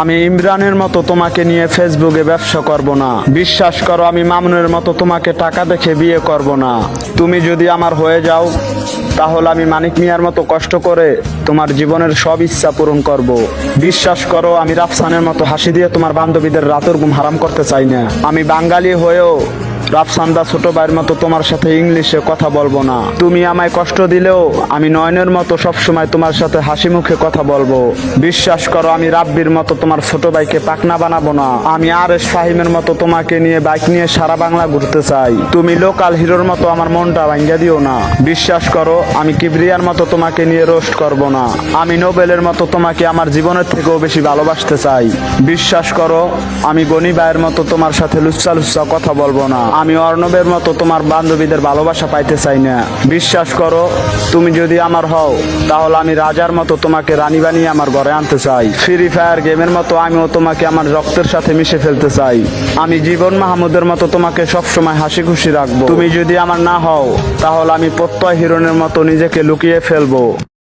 আমি ইমরানের মতো তোমাকে নিয়ে ফেসবুকে ব্যবসা করব না। বিশ্বাস করো, আমি মামুনের মতো তোমাকে টাকা দেখে বিয়ে করব না। তুমি যদি আমার হয়ে যাও, তাহলে আমি মানিক মিয়ার মতো কষ্ট করে তোমার জীবনের সব ইচ্ছা পূরণ করব। বিশ্বাস করো, আমি রাফসানের মতো হাসি দিয়ে তোমার বান্ধবীদের রাতের ঘুম হারাম করতে চাই না। আমি বাঙালি হয়েও রাফসান্দা ছোট ভাইয়ের মতো তোমার সাথে ইংলিশে কথা বলবো না। তুমি আমায় কষ্ট দিলেও আমি নয়নের মতো সবসময় তোমার সাথে হাসি মুখে কথা বলবো। বিশ্বাস করো, আমি রাব্বির মতো তোমার ছোট ভাইকে পাকনা বানাবো না। আমি আর এস ফাহিমের মতো তোমাকে নিয়ে বাইক নিয়ে সারা বাংলা ঘুরতে চাই। তুমি লোকাল হিরোর মতো আমার মনটা ভাঙ্গা দিও না। বিশ্বাস করো, আমি কিবরিয়ার মতো তোমাকে নিয়ে রোস্ট করব না। আমি নোবেলের মতো তোমাকে আমার জীবনের থেকেও বেশি ভালোবাসতে চাই। বিশ্বাস করো, আমি গনি ভাইয়ের মতো তোমার সাথে লুচ্চা লুচ্চা কথা বলবো না। আমি অর্ণবের মতো তোমার বান্ধবীদের ভালোবাসা পাইতে চাই না। বিশ্বাস করো, তুমি যদি আমার হও, তাহলে আমি রাজার মতো তোমাকে রানী বানিয়ে আমার ঘরে আনতে চাই। ফ্রি ফায়ার গেমের মতো আমিও তোমাকে আমার রক্তের সাথে মিশে ফেলতে চাই। আমি জীবন মাহমুদের মতো তোমাকে সবসময় হাসি খুশি রাখবো। তুমি যদি আমার না হও, তাহলে আমি প্রত্যয় হিরণের মতো নিজেকে লুকিয়ে ফেলবো।